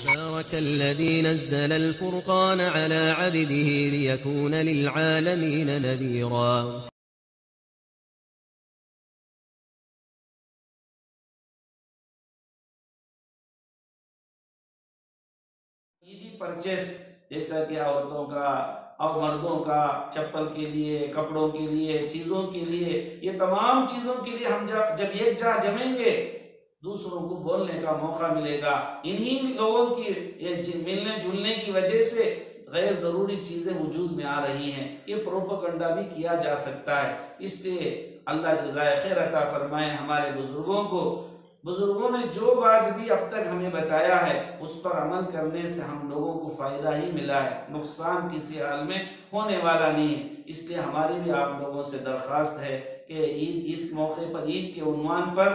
تبارك الذي نزل الفرقان على عبده ليكون للعالمين نذيرا. عیدی پرچیز جیسا کہ عورتوں کا اور مردوں کا چپل کے لیے، کپڑوں کے لیے، چیزوں کے لیے، یہ تمام چیزوں کے لیے ہم جب ایک جا جمیں گے دوسروں کو بولنے کا موقع ملے گا. انہی لوگوں کی ملنے جلنے کی وجہ سے غیر ضروری چیزیں وجود میں آ رہی ہیں. یہ پروپیگنڈا بھی کیا جا سکتا ہے. اس لیے اللہ جزائے خیر عطا فرمائے ہمارے بزرگوں کو. بزرگوں نے جو بات بھی اب تک ہمیں بتایا ہے اس پر عمل کرنے سے ہم لوگوں کو فائدہ ہی ملا ہے، نقصان کسی حال میں ہونے والا نہیں ہے. اس لیے ہماری بھی آپ لوگوں سے درخواست ہے کہ اس موقع پر عید کے عنوان پر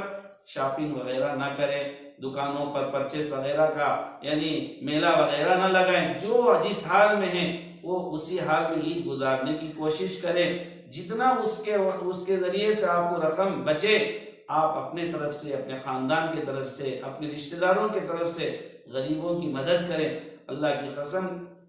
شاپنگ وغیرہ نہ کریں، دکانوں پر پرچیز وغیرہ کا یعنی میلہ وغیرہ نہ لگائیں. جو جس حال میں ہیں وہ اسی حال میں عید گزارنے کی کوشش کریں. جتنا اس کے ذریعے سے آپ کو رقم بچے آپ اپنے طرف سے، اپنے خاندان کی طرف سے، اپنے رشتہ داروں کی طرف سے غریبوں کی مدد کریں. اللہ کی قسم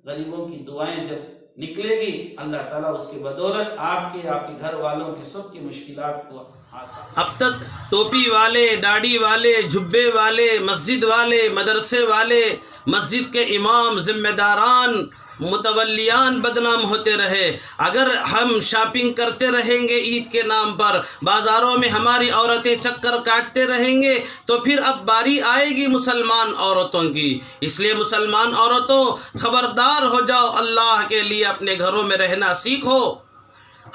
غریبوں کی دعائیں جب نکلے گی اللہ تعالیٰ اس کی بدولت آپ کے گھر والوں کے سب کی مشکلات کو آسان. اب تک ٹوپی والے، داڑھی والے، جھبے والے، مسجد والے، مدرسے والے، مسجد کے امام، ذمہ داران، متولیان بدنام ہوتے رہے. اگر ہم شاپنگ کرتے رہیں گے عید کے نام پر، بازاروں میں ہماری عورتیں چکر کاٹتے رہیں گے تو پھر اب باری آئے گی مسلمان عورتوں کی. اس لیے مسلمان عورتوں خبردار ہو جاؤ، اللہ کے لیے اپنے گھروں میں رہنا سیکھو.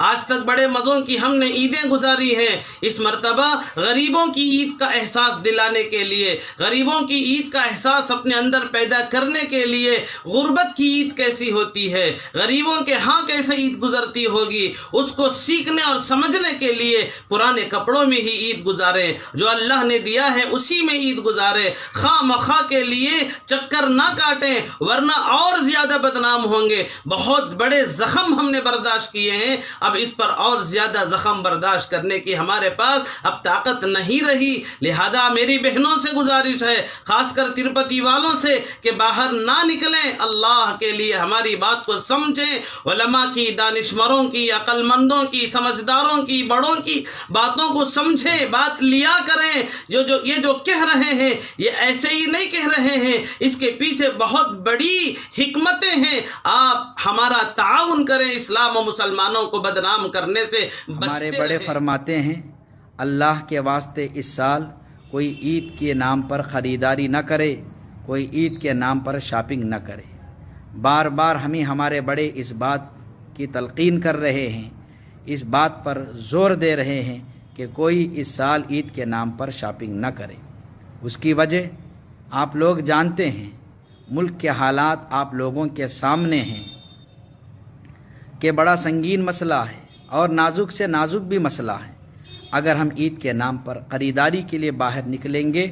آج تک بڑے مزوں کی ہم نے عیدیں گزاری ہیں. اس مرتبہ غریبوں کی عید کا احساس دلانے کے لیے، غریبوں کی عید کا احساس اپنے اندر پیدا کرنے کے لیے، غربت کی عید کیسی ہوتی ہے، غریبوں کے ہاں کیسے عید گزرتی ہوگی، اس کو سیکھنے اور سمجھنے کے لیے پرانے کپڑوں میں ہی عید گزاریں. جو اللہ نے دیا ہے اسی میں عید گزاریں. خواہ مخواہ کے لیے چکر نہ کاٹیں ورنہ اور زیادہ بدنام ہوں گے. بہت بڑے زخم ہم نے برداشت کیے ہیں، اب اس پر اور زیادہ زخم برداشت کرنے کی ہمارے پاس اب طاقت نہیں رہی. لہذا میری بہنوں سے گزارش ہے، خاص کر تروپتی والوں سے، کہ باہر نہ نکلیں. اللہ کے لیے ہماری بات کو سمجھیں. علماء کی، دانشوروں کی، عقل مندوں کی، سمجھداروں کی، بڑوں کی باتوں کو سمجھیں، بات لیا کریں. یہ جو کہہ رہے ہیں یہ ایسے ہی نہیں کہہ رہے ہیں، اس کے پیچھے بہت بڑی حکمتیں ہیں. آپ ہمارا تعاون کریں، اسلام و مسلمانوں کو بدنام کرنے سے ہمارے بڑے فرماتے ہیں اللہ کے واسطے اس سال کوئی عید کے نام پر خریداری نہ کرے، کوئی عید کے نام پر شاپنگ نہ کرے. بار بار ہمیں ہمارے بڑے اس بات کی تلقین کر رہے ہیں، اس بات پر زور دے رہے ہیں کہ کوئی اس سال عید کے نام پر شاپنگ نہ کرے. اس کی وجہ آپ لوگ جانتے ہیں، ملک کے حالات آپ لوگوں کے سامنے ہیں کہ بڑا سنگین مسئلہ ہے اور نازک سے نازک بھی مسئلہ ہے. اگر ہم عید کے نام پر خریداری کے لیے باہر نکلیں گے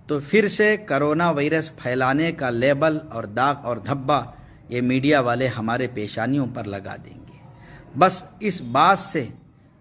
تو پھر سے کرونا وائرس پھیلانے کا لیبل اور داغ اور دھبا یہ میڈیا والے ہمارے پیشانیوں پر لگا دیں گے. بس اس بات سے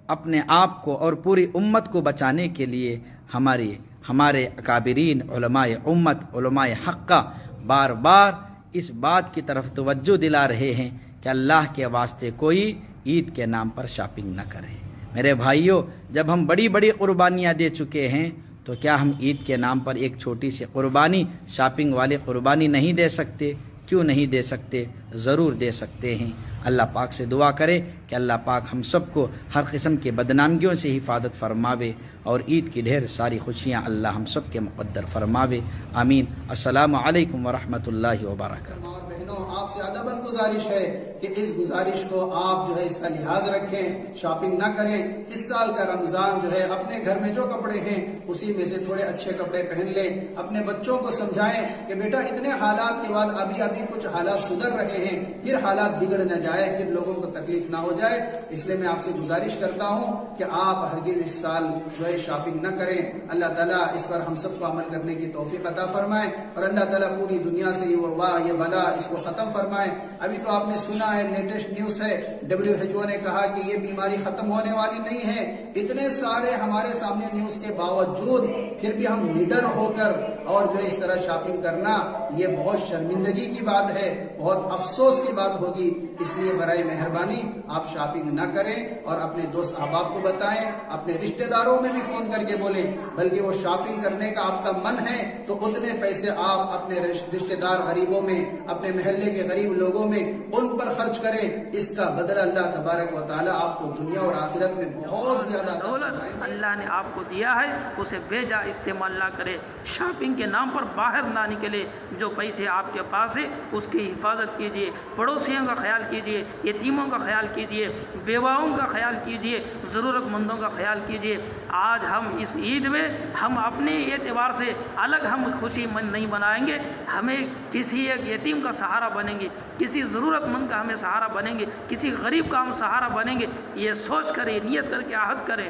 اپنے آپ کو اور پوری امت کو بچانے کے لیے ہمارے اکابرین علماء امت، علماء حق کا بار بار اس بات کی طرف توجہ دلا رہے ہیں کہ اللہ کے واسطے کوئی عید کے نام پر شاپنگ نہ کرے. میرے بھائیوں، جب ہم بڑی بڑی قربانیاں دے چکے ہیں تو کیا ہم عید کے نام پر ایک چھوٹی سی قربانی، شاپنگ والی قربانی نہیں دے سکتے؟ کیوں نہیں دے سکتے؟ ضرور دے سکتے ہیں. اللہ پاک سے دعا کرے کہ اللہ پاک ہم سب کو ہر قسم کے بدنامگیوں سے حفاظت فرماوے اور عید کی ڈھیر ساری خوشیاں اللہ ہم سب کے مقدر فرماوے. آمین. السلام علیکم ورحمۃ اللہ وبرکاتہ. اور بہنوں، آپ سے ادباً گزارش ہے کہ اس گزارش کو آپ اس کا لحاظ رکھیں، شاپنگ نہ کریں. اس سال کا رمضان اپنے گھر میں جو کپڑے ہیں اسی میں سے تھوڑے اچھے کپڑے پہن لیں. اپنے بچوں کو سمجھائیں کہ بیٹا اتنے حالات کے بعد ابھی کچھ حالات سدھر رہے ہیں، پھر حالات بگڑ نہ جائے. جائے پھر لوگوں کو تکلیف نہ ہو جائے. اس لیے میں آپ سے گزارش کرتا ہوں کہ آپ ہرگز اس سال جو ہے شاپنگ نہ کریں. اللہ تعالیٰ اس پر ہم سب کو عمل کرنے کی توفیق عطا فرمائے اور اللہ تعالیٰ پوری دنیا سے یہ بلا اس کو ختم فرمائے. ابھی تو آپ نے سنا ہے، لیٹسٹ نیوز ہے، WHO نے کہا کہ یہ بیماری ختم ہونے والی نہیں ہے. اتنے سارے ہمارے سامنے نیوز کے باوجود پھر بھی ہم نڈر ہو کر اور جو اس طرح شاپنگ کرنا یہ بہت شرمندگی کی بات ہے، بہت افسوس کی بات ہوگی. اس لیے برائے مہربانی آپ شاپنگ نہ کریں اور اپنے دوست احباب کو بتائیں، اپنے رشتہ داروں میں بھی فون کر کے بولیں. بلکہ وہ شاپنگ کرنے کا آپ کا من ہے تو اتنے پیسے آپ اپنے رشتہ دار غریبوں میں، اپنے محلے کے غریب لوگوں میں ان پر خرچ کریں. اس کا بدلہ اللہ تبارک و تعالیٰ آپ کو دنیا اور آخرت میں بہت زیادہ دولت اللہ نے آپ کو دیا ہے اسے بے جا استعمال نہ کرے. شاپنگ کے نام پر باہر نہ نکلے. جو پیسے آپ کے پاس ہے اس کی حفاظت کیجیے، پڑوسیوں کا خیال کیجیے، یتیموں کا خیال کیجیے، بیواؤں کا خیال کیجیے، ضرورت مندوں کا خیال کیجیے. آج ہم اس عید میں ہم اپنے اعتبار سے الگ ہم خوشی نہیں منائیں گے. ہمیں کسی ایک یتیم کا سہارا بنیں گے، کسی ضرورت مند کا ہمیں سہارا بنیں گے، کسی غریب کا ہم سہارا بنیں گے. یہ سوچ کر، یہ نیت کر کے عہد کریں.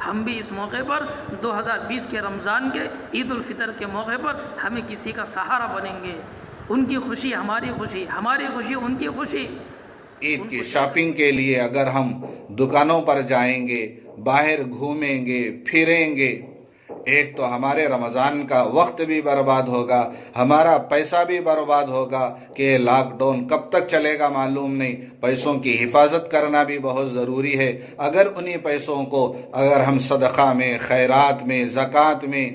ہم بھی اس موقع پر 2020 کے رمضان کے عید الفطر کے موقع پر ہمیں کسی کا سہارا بنیں گے. ان کی خوشی ہماری خوشی، ہماری خوشی ان کی خوشی. عید کی شاپنگ کے لیے اگر ہم دکانوں پر جائیں گے، باہر گھومیں گے، پھریں گے، ایک تو ہمارے رمضان کا وقت بھی برباد ہوگا، ہمارا پیسہ بھی برباد ہوگا کہ لاک ڈاؤن کب تک چلے گا معلوم نہیں. پیسوں کی حفاظت کرنا بھی بہت ضروری ہے. اگر انہی پیسوں کو اگر ہم صدقہ میں، خیرات میں، زکوٰۃ میں،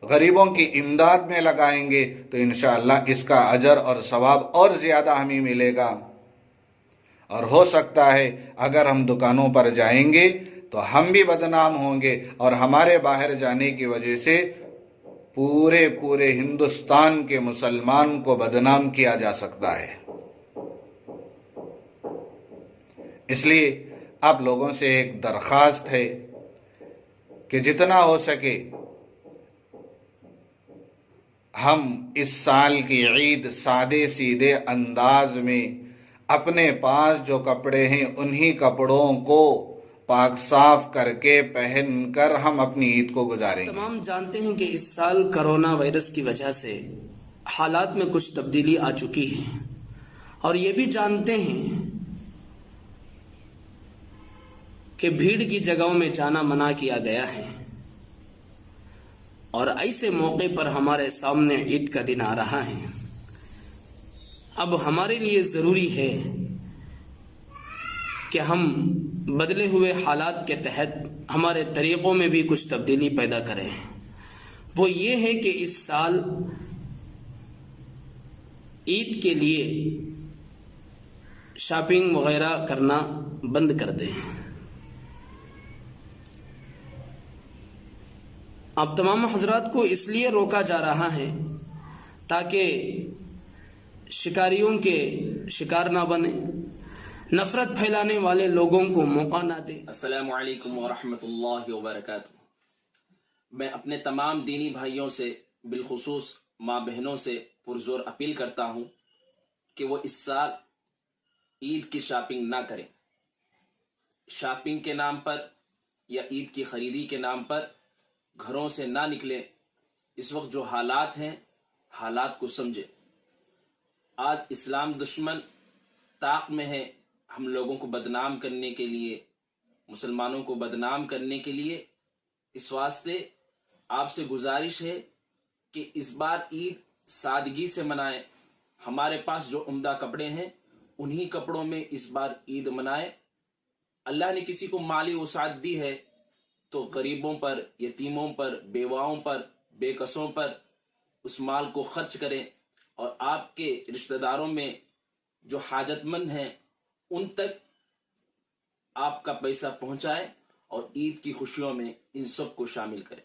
غریبوں کی امداد میں لگائیں گے تو انشاءاللہ اس کا اجر اور ثواب اور زیادہ ہمیں ملے گا. اور ہو سکتا ہے اگر ہم دکانوں پر جائیں گے تو ہم بھی بدنام ہوں گے اور ہمارے باہر جانے کی وجہ سے پورے ہندوستان کے مسلمان کو بدنام کیا جا سکتا ہے. اس لیے آپ لوگوں سے ایک درخواست ہے کہ جتنا ہو سکے ہم اس سال کی عید سادے سیدھے انداز میں اپنے پاس جو کپڑے ہیں انہی کپڑوں کو پاک صاف کر کے پہن کر ہم اپنی عید کو گزاریں گے. تمام جانتے ہیں کہ اس سال کرونا وائرس کی وجہ سے حالات میں کچھ تبدیلی آ چکی ہے، اور یہ بھی جانتے ہیں کہ بھیڑ کی جگہوں میں جانا منع کیا گیا ہے. اور ایسے موقع پر ہمارے سامنے عید کا دن آ رہا ہے. اب ہمارے لیے ضروری ہے کہ ہم بدلے ہوئے حالات کے تحت ہمارے طریقوں میں بھی کچھ تبدیلی پیدا کریں. وہ یہ ہے کہ اس سال عید کے لیے شاپنگ وغیرہ کرنا بند کر دیں. اب تمام حضرات کو اس لیے روکا جا رہا ہے تاکہ شکاریوں کے شکار نہ بنے، نفرت پھیلانے والے لوگوں کو موقع نہ دے. السلام علیکم ورحمۃ اللہ وبرکاتہ. میں اپنے تمام دینی بھائیوں سے، بالخصوص ماں بہنوں سے پرزور اپیل کرتا ہوں کہ وہ اس سال عید کی شاپنگ نہ کریں. شاپنگ کے نام پر یا عید کی خریدی کے نام پر گھروں سے نہ نکلیں. اس وقت جو حالات ہیں، حالات کو سمجھے. آج اسلام دشمن طاق میں ہے ہم لوگوں کو بدنام کرنے کے لیے، مسلمانوں کو بدنام کرنے کے لیے. اس واسطے آپ سے گزارش ہے کہ اس بار عید سادگی سے منائیں. ہمارے پاس جو عمدہ کپڑے ہیں انہی کپڑوں میں اس بار عید منائیں. اللہ نے کسی کو مالی وسعت دی ہے تو غریبوں پر، یتیموں پر، بیواؤں پر، بے کسوں پر اس مال کو خرچ کریں، اور آپ کے رشتہ داروں میں جو حاجت مند ہیں ان تک آپ کا پیسہ پہنچائیں اور عید کی خوشیوں میں ان سب کو شامل کریں.